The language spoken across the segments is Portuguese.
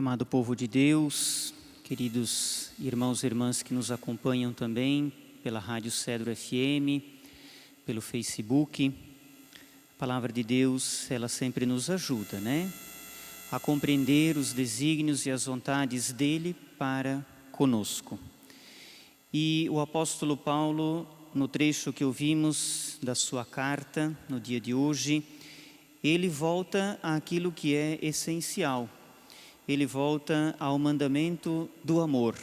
Amado povo de Deus, queridos irmãos e irmãs que nos acompanham também pela Rádio Cedro FM, pelo Facebook, a palavra de Deus, ela sempre nos ajuda, né? A compreender os desígnios e as vontades dele para conosco. E o apóstolo Paulo, no trecho que ouvimos da sua carta, no dia de hoje, ele volta àquilo que é essencial. Ele volta ao mandamento do amor.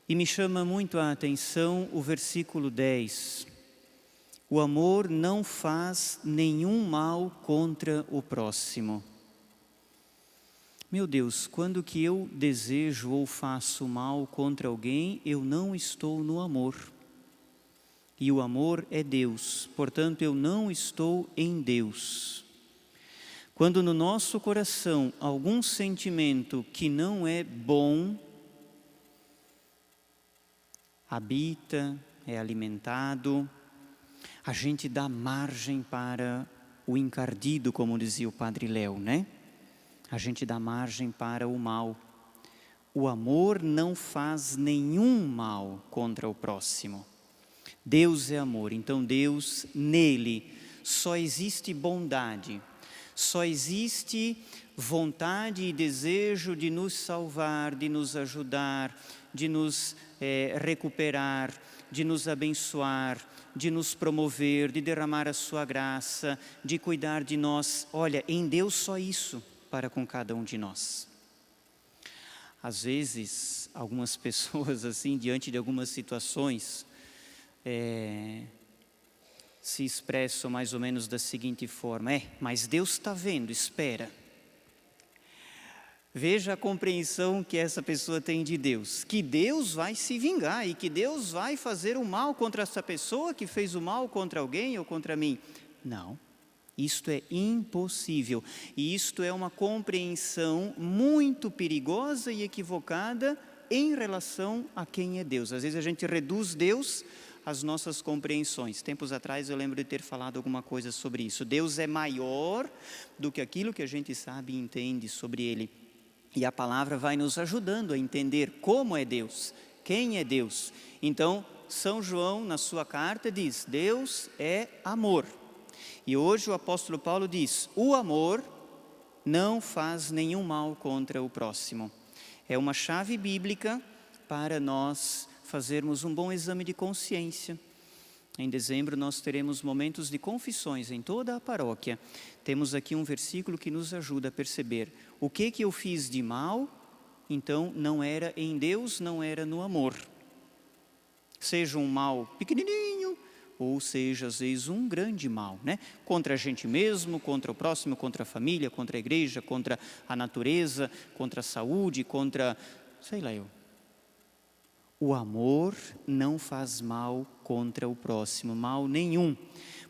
E me chama muito a atenção o versículo 10. O amor não faz nenhum mal contra o próximo. Meu Deus, quando que eu desejo ou faço mal contra alguém, eu não estou no amor. E o amor é Deus, portanto eu não estou em Deus. Quando no nosso coração algum sentimento que não é bom habita, é alimentado, a gente dá margem para o encardido, como dizia o Padre Léo, né? A gente dá margem para o mal. O amor não faz nenhum mal contra o próximo. Deus é amor, então Deus, nele, só existe bondade. Só existe vontade e desejo de nos salvar, de nos ajudar, de nos recuperar, de nos abençoar, de nos promover, de derramar a sua graça, de cuidar de nós. Olha, em Deus só isso para com cada um de nós. Às vezes, algumas pessoas assim, diante de algumas situações, se expressam mais ou menos da seguinte forma: mas Deus está vendo, espera. Veja a compreensão que essa pessoa tem de Deus, que Deus vai se vingar e que Deus vai fazer o mal contra essa pessoa que fez o mal contra alguém ou contra mim. Não, isto é impossível e isto é uma compreensão muito perigosa e equivocada em relação a quem é Deus. Às vezes a gente reduz Deus as nossas compreensões. Tempos atrás eu lembro de ter falado alguma coisa sobre isso. Deus é maior do que aquilo que a gente sabe e entende sobre Ele. E a palavra vai nos ajudando a entender como é Deus, quem é Deus. Então, São João, na sua carta, diz: Deus é amor. E hoje o apóstolo Paulo diz: o amor não faz nenhum mal contra o próximo. É uma chave bíblica para nós fazermos um bom exame de consciência. Em dezembro nós teremos momentos de confissões em toda a paróquia. Temos aqui um versículo que nos ajuda a perceber o que eu fiz de mal, então não era em Deus, não era no amor. Seja um mal pequenininho, ou seja às vezes um grande mal, né? Contra a gente mesmo, contra o próximo, contra a família, contra a igreja, contra a natureza, contra a saúde, contra, sei lá eu. O amor não faz mal contra o próximo, mal nenhum.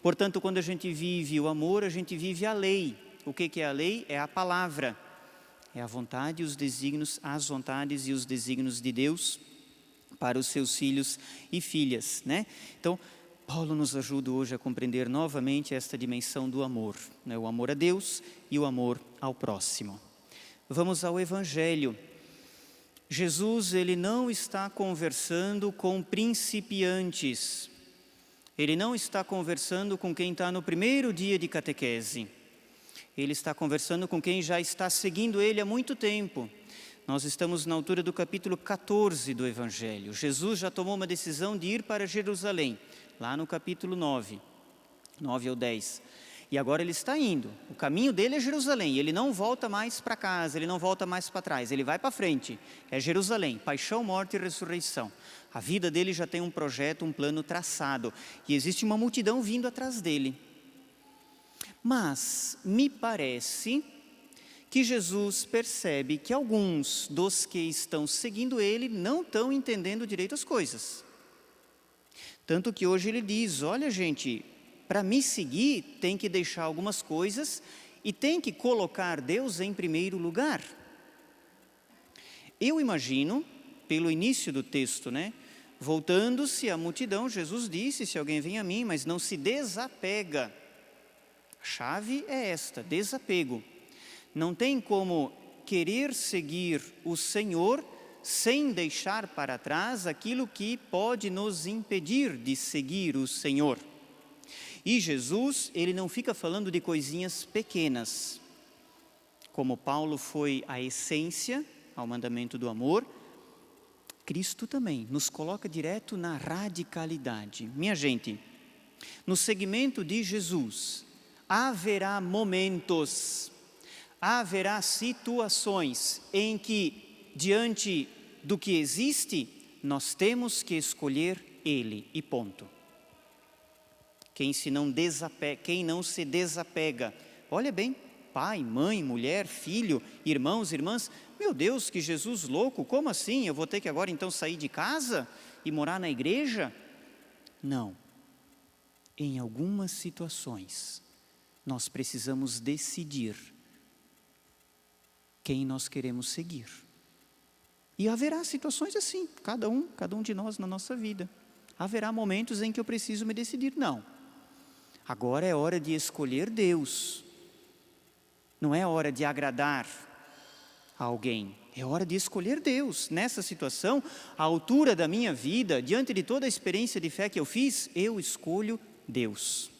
Portanto, quando a gente vive o amor, a gente vive a lei. O que é a lei? É a palavra. É a vontade e os desígnios, as vontades e os desígnios de Deus para os seus filhos e filhas, né? Então, Paulo nos ajuda hoje a compreender novamente esta dimensão do amor, né? O amor a Deus e o amor ao próximo. Vamos ao Evangelho. Jesus, ele não está conversando com principiantes. Ele não está conversando com quem está no primeiro dia de catequese. Ele está conversando com quem já está seguindo ele há muito tempo. Nós estamos na altura do capítulo 14 do Evangelho. Jesus já tomou uma decisão de ir para Jerusalém, lá no capítulo 9 ou 10. E agora ele está indo, o caminho dele é Jerusalém, ele não volta mais para casa, ele não volta mais para trás, ele vai para frente, é Jerusalém, paixão, morte e ressurreição. A vida dele já tem um projeto, um plano traçado, e existe uma multidão vindo atrás dele. Mas me parece que Jesus percebe que alguns dos que estão seguindo ele não estão entendendo direito as coisas. Tanto que hoje ele diz: olha gente, para me seguir, tem que deixar algumas coisas e tem que colocar Deus em primeiro lugar. Eu imagino, pelo início do texto, né? Voltando-se à multidão, Jesus disse: se alguém vem a mim, mas não se desapega. A chave é esta, desapego. Não tem como querer seguir o Senhor sem deixar para trás aquilo que pode nos impedir de seguir o Senhor. E Jesus, ele não fica falando de coisinhas pequenas. Como Paulo foi a essência ao mandamento do amor, Cristo também nos coloca direto na radicalidade. Minha gente, no segmento de Jesus, haverá momentos, haverá situações em que, diante do que existe, nós temos que escolher Ele e ponto. Quem não se desapega, olha bem, pai, mãe, mulher, filho, irmãos, irmãs, meu Deus, que Jesus louco, como assim? Eu vou ter que agora então sair de casa e morar na igreja? Não. Em algumas situações, nós precisamos decidir quem nós queremos seguir. E haverá situações assim, cada um de nós na nossa vida. Haverá momentos em que eu preciso me decidir, não. Agora é hora de escolher Deus. Não é hora de agradar a alguém, é hora de escolher Deus. Nessa situação, à altura da minha vida, diante de toda a experiência de fé que eu fiz, eu escolho Deus.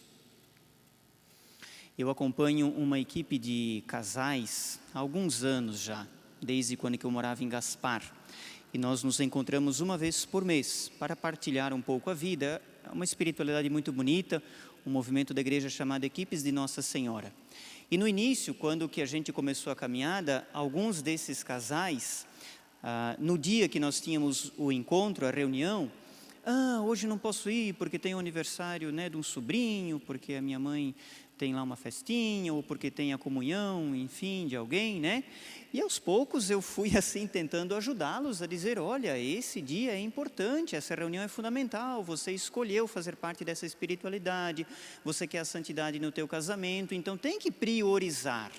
Eu acompanho uma equipe de casais há alguns anos já, desde quando eu morava em Gaspar. E nós nos encontramos uma vez por mês para partilhar um pouco a vida. É uma espiritualidade muito bonita, um movimento da igreja chamado Equipes de Nossa Senhora. E no início, quando que a gente começou a caminhada, alguns desses casais, no dia que nós tínhamos o encontro, a reunião, hoje não posso ir porque tem o aniversário, né, de um sobrinho, porque a minha mãe tem lá uma festinha, ou porque tem a comunhão, enfim, de alguém, né? E aos poucos eu fui assim tentando ajudá-los a dizer, olha, esse dia é importante, essa reunião é fundamental, você escolheu fazer parte dessa espiritualidade, você quer a santidade no teu casamento, então tem que priorizar.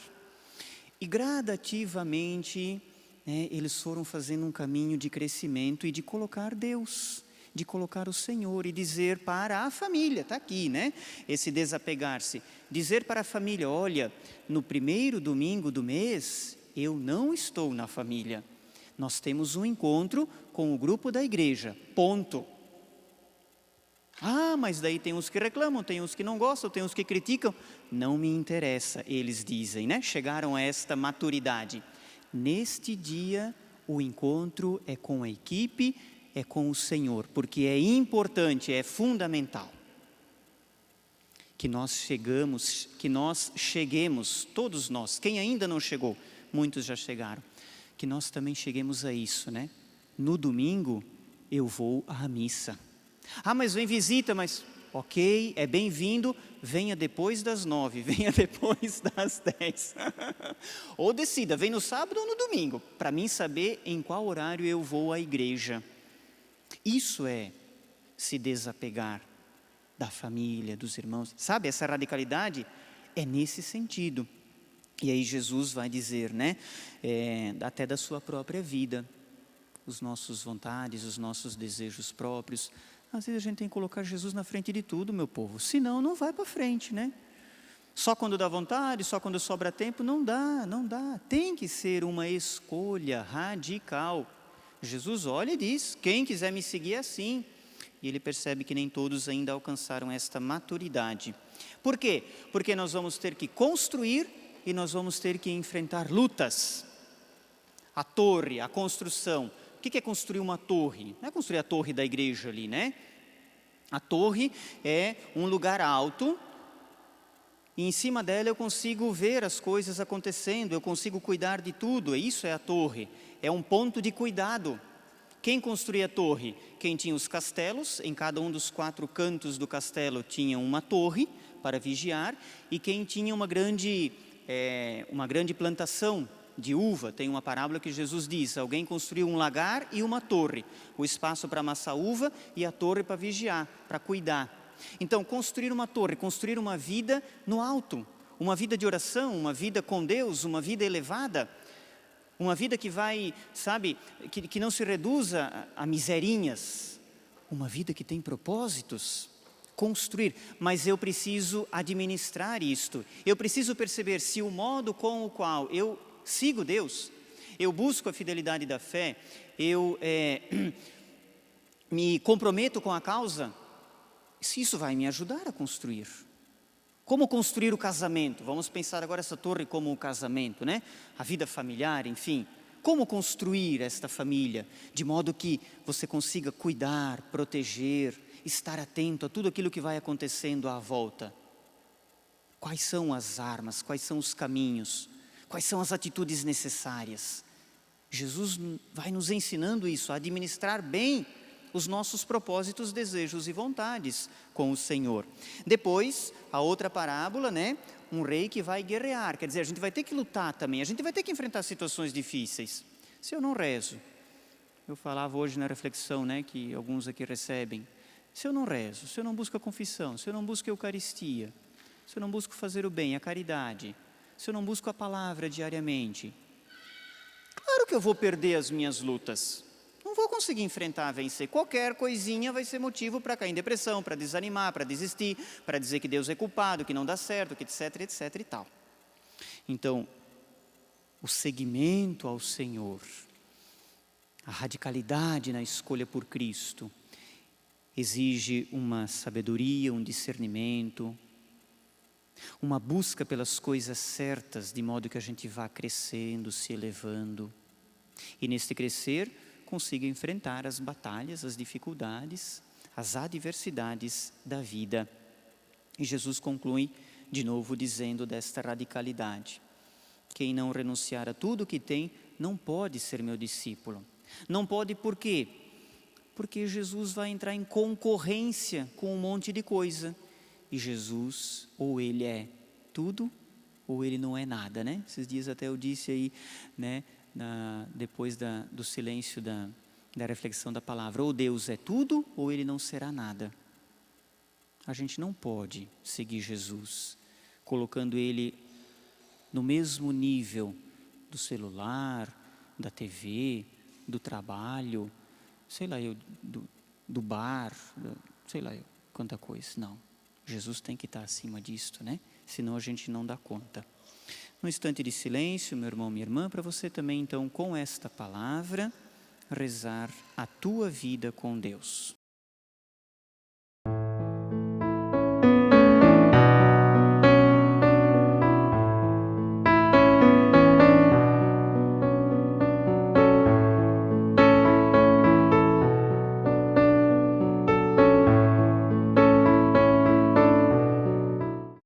E gradativamente, né, eles foram fazendo um caminho de crescimento e de colocar Deus, de colocar o Senhor e dizer para a família, está aqui, né? Esse desapegar-se, dizer para a família, olha, no primeiro domingo do mês, eu não estou na família. Nós temos um encontro com o grupo da igreja, ponto. Mas daí tem uns que reclamam, tem uns que não gostam, tem uns que criticam. Não me interessa, eles dizem, né? Chegaram a esta maturidade. Neste dia, o encontro é com a equipe, é com o Senhor, porque é importante, é fundamental que nós cheguemos, todos nós, quem ainda não chegou, muitos já chegaram, que nós também cheguemos a isso, né? No domingo eu vou à missa. Mas vem visita, mas ok, é bem-vindo, venha depois das 9, venha depois das 10. Ou decida, vem no sábado ou no domingo, para mim saber em qual horário eu vou à igreja. Isso é se desapegar da família, dos irmãos. Sabe, essa radicalidade é nesse sentido. E aí Jesus vai dizer, né, até da sua própria vida, os nossos vontades, os nossos desejos próprios. Às vezes a gente tem que colocar Jesus na frente de tudo, meu povo, senão não vai para frente, né? Só quando dá vontade, só quando sobra tempo, não dá. Tem que ser uma escolha radical. Jesus olha e diz, quem quiser me seguir é assim. E ele percebe que nem todos ainda alcançaram esta maturidade. Por quê? Porque nós vamos ter que construir e nós vamos ter que enfrentar lutas. A torre, a construção. O que é construir uma torre? Não é construir a torre da igreja ali, né? A torre é um lugar alto e em cima dela eu consigo ver as coisas acontecendo, eu consigo cuidar de tudo. Isso é a torre, é um ponto de cuidado. Quem construía a torre? Quem tinha os castelos, em cada um dos 4 cantos do castelo tinha uma torre para vigiar, e quem tinha uma grande plantação de uva, tem uma parábola que Jesus diz, alguém construiu um lagar e uma torre, o espaço para amassar uva e a torre para vigiar, para cuidar. Então, construir uma torre, construir uma vida no alto, uma vida de oração, uma vida com Deus, uma vida elevada, uma vida que vai, sabe, que não se reduza a miserinhas, uma vida que tem propósitos, construir, mas eu preciso administrar isto, eu preciso perceber se o modo com o qual eu sigo Deus eu busco a fidelidade da fé, eu me comprometo com a causa, se isso vai me ajudar a construir. Como construir o casamento? Vamos pensar agora essa torre como um casamento, né? A vida familiar, enfim. Como construir esta família de modo que você consiga cuidar, proteger, estar atento a tudo aquilo que vai acontecendo à volta? Quais são as armas? Quais são os caminhos? Quais são as atitudes necessárias? Jesus vai nos ensinando isso, a administrar bem os nossos propósitos, desejos e vontades com o Senhor. Depois, a outra parábola, né? Um rei que vai guerrear, quer dizer, a gente vai ter que lutar também, a gente vai ter que enfrentar situações difíceis. Se eu não rezo, eu falava hoje na reflexão, né, que alguns aqui recebem, se eu não rezo, se eu não busco a confissão, se eu não busco a Eucaristia, se eu não busco fazer o bem, a caridade, se eu não busco a palavra diariamente, claro que eu vou perder as minhas lutas. Não vou conseguir enfrentar, vencer. Qualquer coisinha vai ser motivo para cair em depressão, para desanimar, para desistir, para dizer que Deus é culpado, que não dá certo, que etc, etc e tal. Então, o seguimento ao Senhor, a radicalidade na escolha por Cristo, exige uma sabedoria, um discernimento, uma busca pelas coisas certas, de modo que a gente vá crescendo, se elevando. E neste crescer, consiga enfrentar as batalhas, as dificuldades, as adversidades da vida. E Jesus conclui de novo dizendo desta radicalidade: quem não renunciar a tudo que tem, não pode ser meu discípulo. Não pode por quê? Porque Jesus vai entrar em concorrência com um monte de coisa. E Jesus, ou ele é tudo, ou ele não é nada, né? Esses dias até eu disse aí, né? Depois do silêncio da reflexão da palavra, ou Deus é tudo, ou ele não será nada. A gente não pode seguir Jesus, colocando ele no mesmo nível do celular, da TV, do trabalho, sei lá eu, do bar, sei lá eu, quanta coisa. Não, Jesus tem que estar acima disto, né? Senão a gente não dá conta. Um instante de silêncio, meu irmão, minha irmã, para você também, então, com esta palavra, rezar a tua vida com Deus.